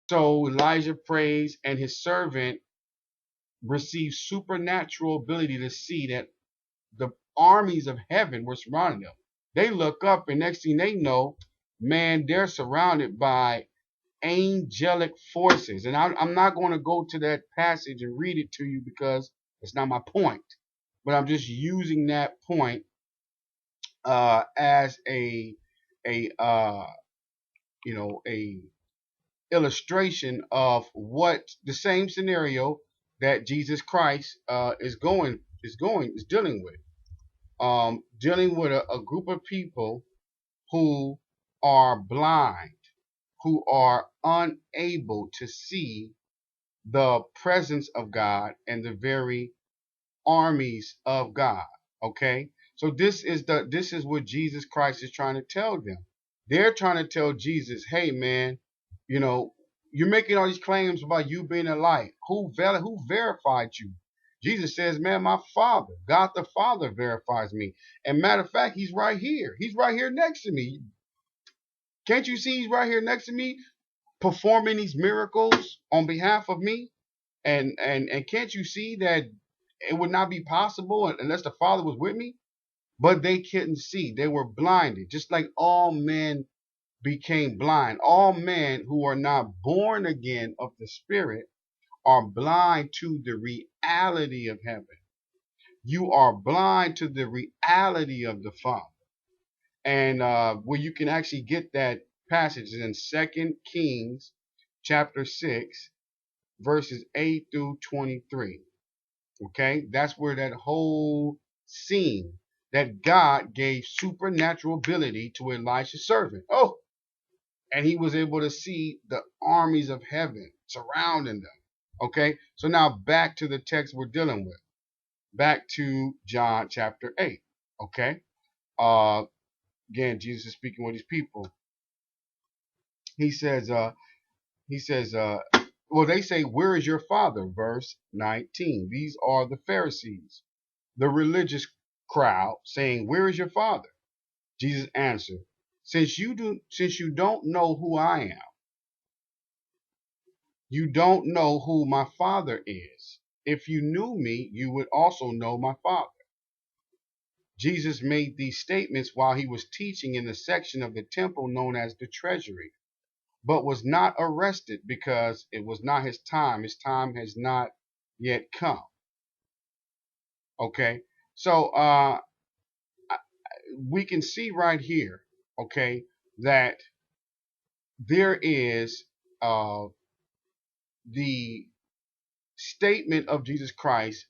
So Elijah prays, and his servant receives supernatural ability to see that the armies of heaven were surrounding them. They look up, and next thing they know, man, they're surrounded by angelic forces. And I'm not going to go to that passage and read it to you because it's not my point. But I'm just using that point as a a illustration of what the same scenario that Jesus Christ is dealing with. Dealing with a group of people who are blind, who are unable to see the presence of God and the very armies of God. Okay? So this is what Jesus Christ is trying to tell them. They're trying to tell Jesus, hey man, you know, you're making all these claims about you being a light. Who verified you? Jesus says, man, my Father, God the Father verifies me. And matter of fact, he's right here. He's right here next to me. Can't you see he's right here next to me performing these miracles on behalf of me? And can't you see that it would not be possible unless the Father was with me? But they couldn't see. They were blinded, just like all men became blind. All men who are not born again of the Spirit are blind to the reality of heaven. You are blind to the reality of the Father. And where you can actually get that passage is in 2 Kings chapter 6, verses 8 through 23. Okay, that's where that whole scene that God gave supernatural ability to Elisha's servant. Oh, and he was able to see the armies of heaven surrounding them. Okay, so now back to the text we're dealing with. Back to John chapter 8. Okay, uh, again, Jesus is speaking with these people. He says, well, they say, where is your father? Verse 19. These are the Pharisees, the religious crowd, saying, where is your father? Jesus answered, since you don't know who I am, you don't know who my father is. If you knew me, you would also know my father. Jesus made these statements while he was teaching in the section of the temple known as the treasury, but was not arrested because it was not his time. His time has not yet come. Okay, so we can see right here, okay, that there is the statement of Jesus Christ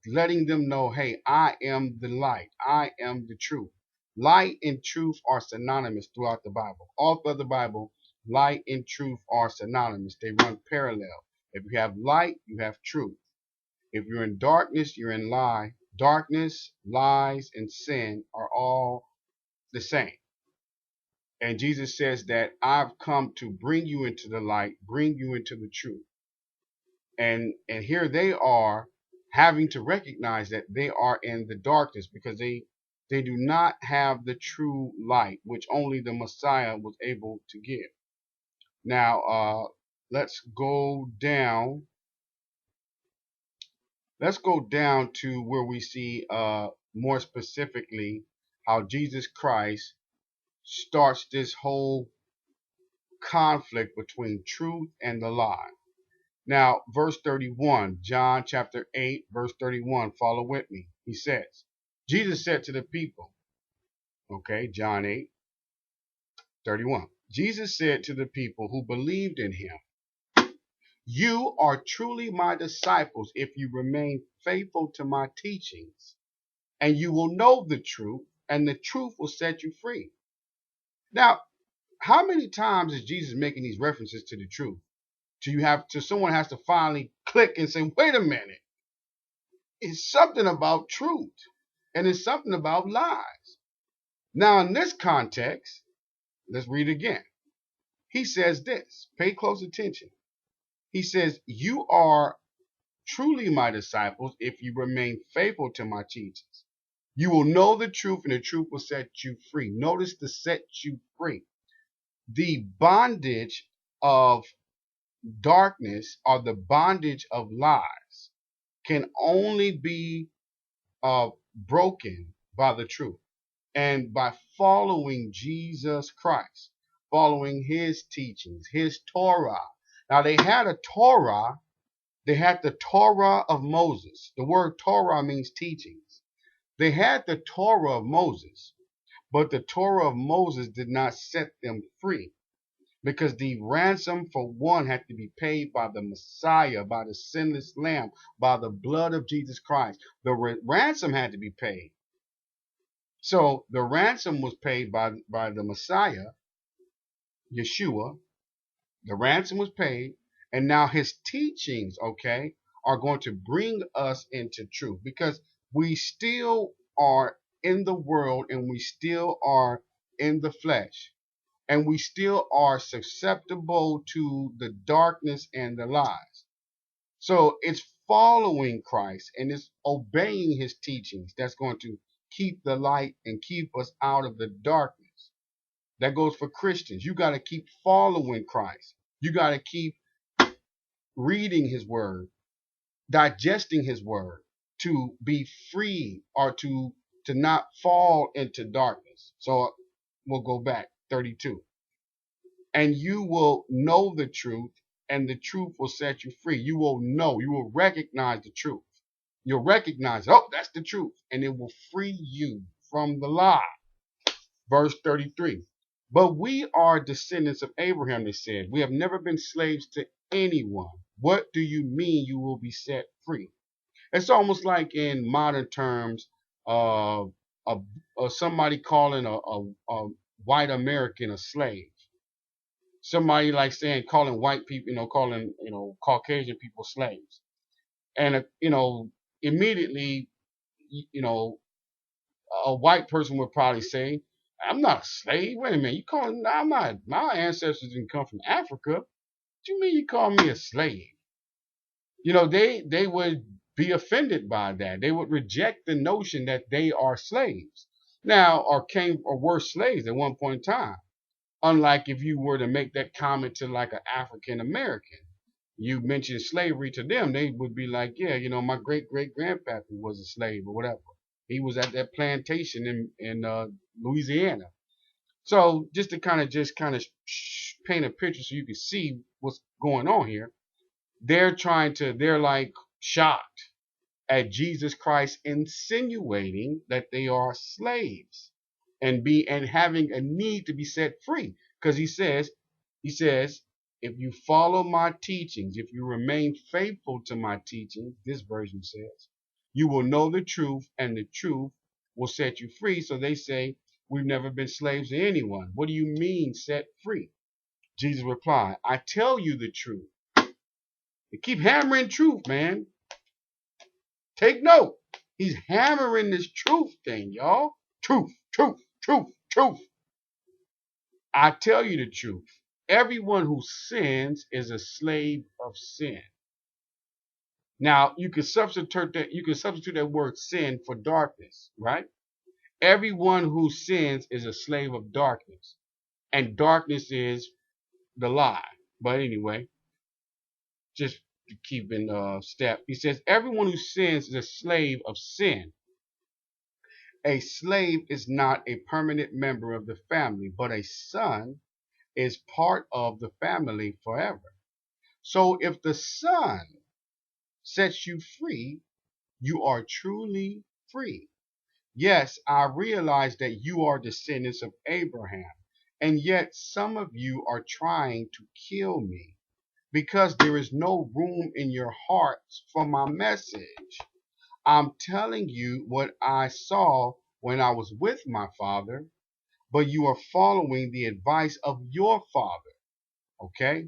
letting them know, hey, I am the light, I am the truth. Light and truth are synonymous throughout the Bible. All throughout the Bible, light and truth are synonymous. They run parallel. If you have light, you have truth. If you're in darkness, you're in lie. Darkness, lies, and sin are all the same. And Jesus says that I've come to bring you into the light, bring you into the truth. And here they are having to recognize that they are in the darkness because they do not have the true light, which only the Messiah was able to give. Now, let's go down. Let's go down to where we see more specifically how Jesus Christ starts this whole conflict between truth and the lie. Now, verse 31, John chapter 8, verse 31, follow with me. He says, Jesus said to the people, okay, John 8, 31. Jesus said to the people who believed in him, you are truly my disciples if you remain faithful to my teachings, and you will know the truth, and the truth will set you free. Now, how many times is Jesus making these references to the truth? Someone has to finally click and say, wait a minute. It's something about truth and it's something about lies. Now, in this context, let's read again. He says this, pay close attention. He says, you are truly my disciples if you remain faithful to my teachings. You will know the truth and the truth will set you free. Notice the set you free. The bondage of darkness or the bondage of lies can only be broken by the truth and by following Jesus Christ, following his teachings, his Torah. Now they had a Torah, they had the Torah of Moses. The word Torah means teachings. They had the Torah of Moses, but the Torah of Moses did not set them free because the ransom for one had to be paid by the Messiah, by the sinless Lamb, by the blood of Jesus Christ. The ransom had to be paid. So the ransom was paid by the Messiah, Yeshua. The ransom was paid, and now his teachings, okay, are going to bring us into truth because we still are in the world and we still are in the flesh and we still are susceptible to the darkness and the lies. So it's following Christ and it's obeying his teachings that's going to keep the light and keep us out of the darkness. That goes for Christians. You got to keep following Christ. You got to keep reading his word, digesting his word to be free or to not fall into darkness. So we'll go back 32. And you will know the truth, and the truth will set you free. You will know, you will recognize the truth. You'll recognize, oh, that's the truth, and it will free you from the lie. Verse 33. But we are descendants of Abraham, they said. We have never been slaves to anyone. What do you mean you will be set free? It's almost like in modern terms, uh, somebody calling a white American a slave. Somebody like saying calling white people, calling Caucasian people slaves, and immediately, you know, a white person would probably say, "I'm not a slave. Wait a minute, you calling? I'm not. My ancestors didn't come from Africa. What do you mean you call me a slave?" They would be offended by that. They would reject the notion that they are slaves now, or were slaves at one point in time. Unlike if you were to make that comment to like an African American, you mentioned slavery to them, they would be like, yeah, my great great grandfather was a slave or whatever. He was at that plantation in Louisiana. So just to kind of paint a picture so you can see what's going on here, they're like shocked at Jesus Christ insinuating that they are slaves and having a need to be set free. Because he says, if you follow my teachings, if you remain faithful to my teachings, this version says, you will know the truth, and the truth will set you free. So they say, we've never been slaves to anyone. What do you mean set free? Jesus replied, I tell you the truth. You keep hammering truth, man. Take note. He's hammering this truth thing, y'all. Truth, truth, truth, truth. I tell you the truth. Everyone who sins is a slave of sin. Now, you can substitute that word sin for darkness, right? Everyone who sins is a slave of darkness. And darkness is the lie. But anyway, just to keep in step, he says, everyone who sins is a slave of sin. A slave is not a permanent member of the family, but a son is part of the family forever. So if the Son sets you free, you are truly free. Yes, I realize that you are descendants of Abraham, and yet some of you are trying to kill me because there is no room in your hearts for my message. I'm telling you what I saw when I was with my father, but you are following the advice of your father. Okay?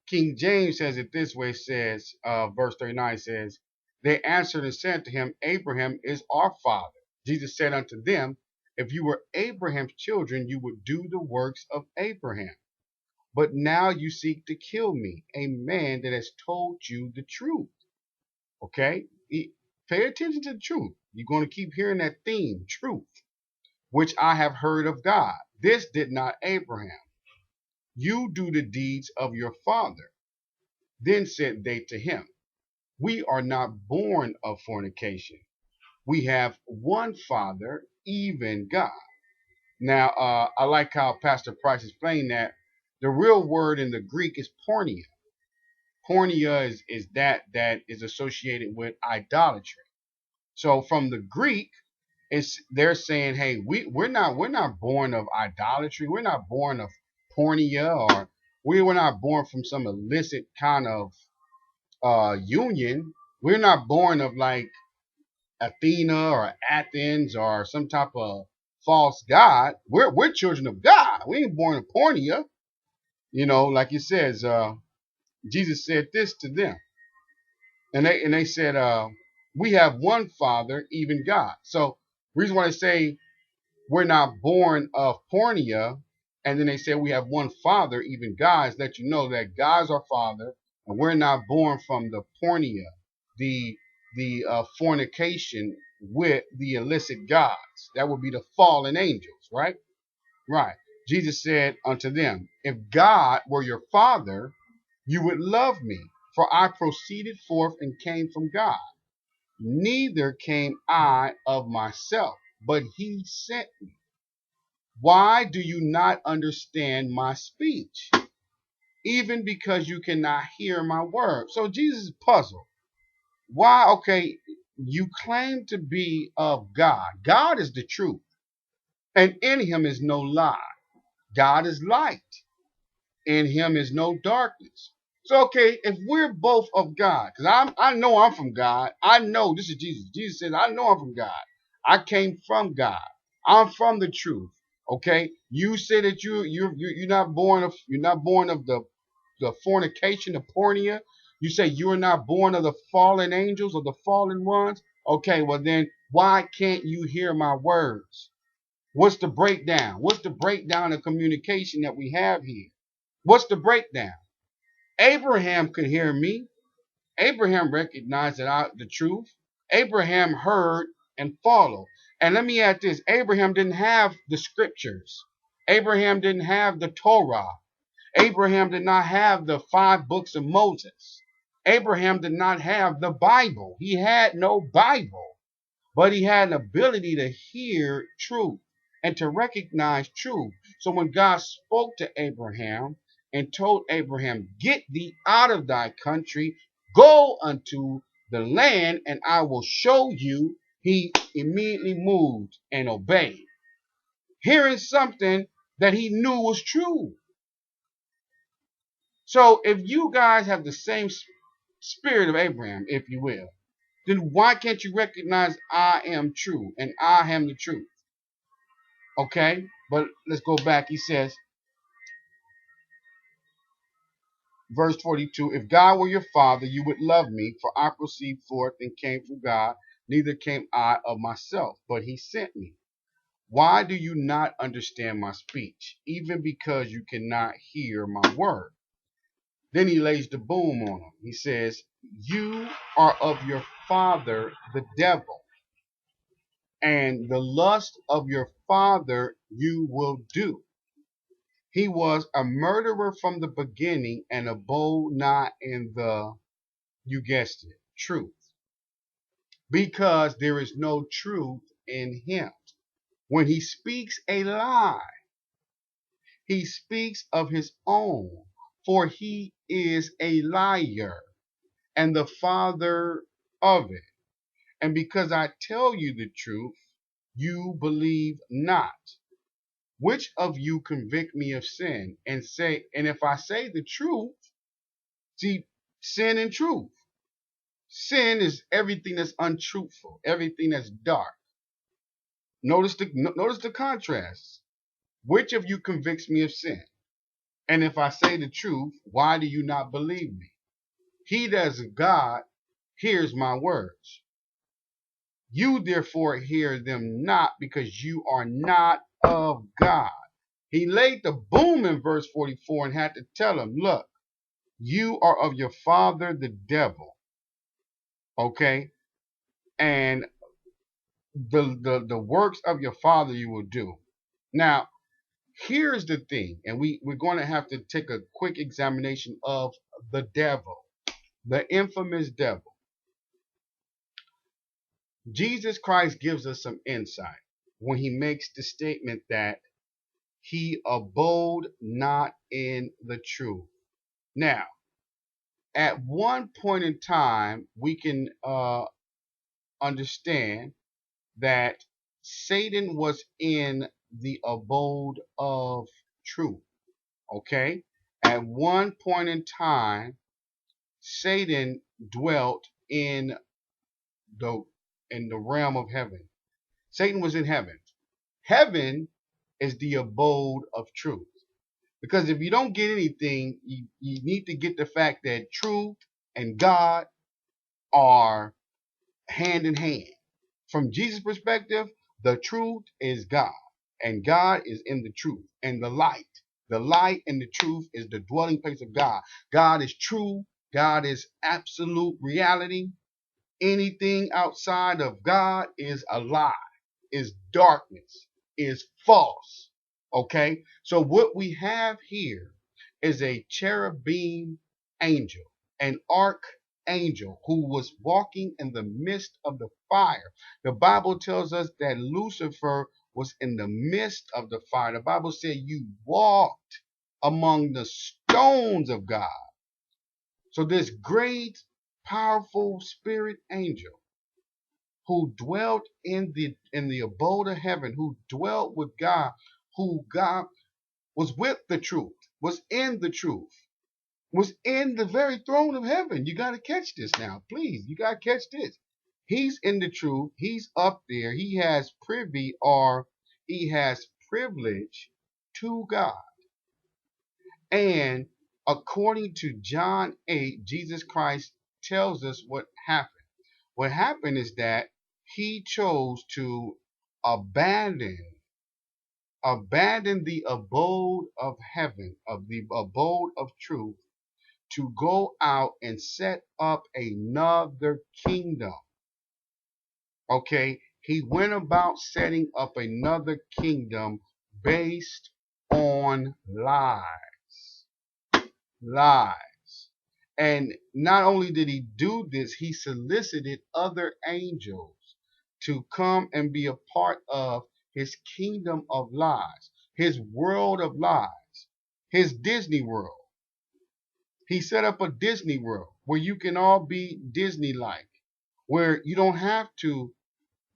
King James says it this way, says, verse 39 says, they answered and said to him, Abraham is our father. Jesus said unto them, if you were Abraham's children, you would do the works of Abraham. But now you seek to kill me, a man that has told you the truth. Okay? Pay attention to the truth. You're going to keep hearing that theme, truth, which I have heard of God. This did not Abraham. You do the deeds of your father. Then said they to him, We are not born of fornication. We have one Father, even God. Now, I like how Pastor Price explained that the real word in the Greek is porneia. Porneia is that is associated with idolatry. So from the Greek, it's they're saying, hey, we're not born of idolatry. We're not born of porneia, or we were not born from some illicit kind of union. We're not born of like Athena or Athens or some type of false god. We're children of God. We ain't born of porneia. Like it says, Jesus said this to them, and they said, we have one Father, even God. So reason why they say we're not born of porneia, and then they say we have one Father, even God, is let you know that God's our Father, and we're not born from the porneia, the fornication with the illicit gods. That would be the fallen angels, right? Right. Jesus said unto them, If God were your Father, you would love me, for I proceeded forth and came from God. Neither came I of myself, but he sent me. Why do you not understand my speech? Even because you cannot hear my word. So Jesus is puzzled. Why? Okay, you claim to be of God. God is the truth, and in him is no lie. God is light. In him is no darkness. So okay, if we're both of God, because I know I'm from God. I know this is Jesus. Jesus says, I know I'm from God. I came from God. I'm from the truth. Okay. You say that you're not born of the fornication, the porneia. You say you are not born of the fallen angels or the fallen ones. Okay, well then why can't you hear my words? What's the breakdown? What's the breakdown of communication that we have here? What's the breakdown? Abraham could hear me. Abraham recognized the truth. Abraham heard and followed. And let me add this: Abraham didn't have the scriptures. Abraham didn't have the Torah. Abraham did not have the 5 books of Moses. Abraham did not have the Bible. He had no Bible, but he had an ability to hear truth and to recognize truth. So when God spoke to Abraham and told Abraham, Get thee out of thy country, go unto the land, and I will show you, he immediately moved and obeyed, hearing something that he knew was true. So if you guys have the same spirit of Abraham, if you will, then why can't you recognize I am true and I am the truth? Okay, but let's go back. He says, verse 42, If God were your Father, you would love me, for I proceed forth and came from God, neither came I of myself, but he sent me. Why do you not understand my speech, even because you cannot hear my word? Then he lays the boom on him. He says, You are of your father, the devil, and the lust of your father you will do. He was a murderer from the beginning and abode not in the, you guessed it, truth, because there is no truth in him. When he speaks a lie, he speaks of his own, for he is a liar and the father of it. And because I tell you the truth, you believe not. Which of you convict me of sin and if I say the truth, see, sin and truth. Sin is everything that's untruthful, everything that's dark. Notice the contrast. Which of you convicts me of sin? And if I say the truth, why do you not believe me? He that is of God hears my words. You therefore hear them not, because you are not of God. He laid the boom in verse 44 and had to tell him, look, you are of your father the devil. Okay? And the works of your father you will do. Now, Here's the thing, and we're going to have to take a quick examination of the devil, the infamous devil. Jesus Christ gives us some insight when he makes the statement that he abode not in the truth. Now, at one point in time, we can understand that Satan was in the abode of truth. Okay? At one point in time, Satan dwelt the in the realm of heaven. Satan was in heaven. Heaven is the abode of truth. Because if you don't get anything, you need to get the fact that truth and God are hand in hand. From Jesus' perspective, the truth is God, and God is in the truth, and the light. The light and the truth is the dwelling place of God. God is true. God is absolute reality. Anything outside of God is a lie, is darkness, is false. Okay? So what we have here is a cherubim angel, an archangel who was walking in the midst of the fire. The Bible tells us that Lucifer was in the midst of the fire. The Bible said you walked among the stones of God. So this great, powerful spirit angel who dwelt in the abode of heaven, who dwelt with God, who God was with the truth, was in the truth, was in the very throne of heaven. You got to catch this now, please. You got to catch this. He's in the truth. He's up there. He has privy, or he has privilege to God. And according to John 8, Jesus Christ tells us what happened. What happened is that he chose to abandon the abode of heaven, of the abode of truth, to go out and set up another kingdom. Okay, he went about setting up another kingdom based on lies. Lies. And not only did he do this, he solicited other angels to come and be a part of his kingdom of lies, his world of lies, his Disney World. He set up a Disney World where you can all be Disney-like, where you don't have to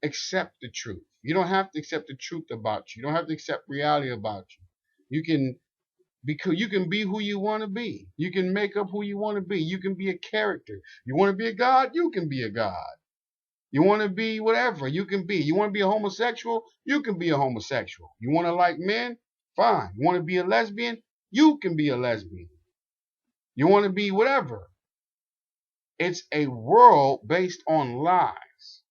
accept the truth. You don't have to accept the truth about you. You don't have to accept reality about you. You can be who you want to be. You can make up who you want to be. You can be a character. You want to be a god? You can be a god. You want to be whatever? You can be. You want to be a homosexual? You can be a homosexual. You want to like men? Fine. You want to be a lesbian? You can be a lesbian. You want to be whatever. It's a world based on lies.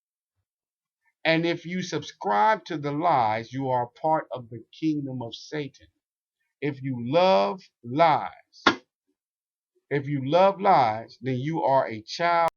And if you subscribe to the lies, you are part of the kingdom of Satan. If you love lies, then you are a child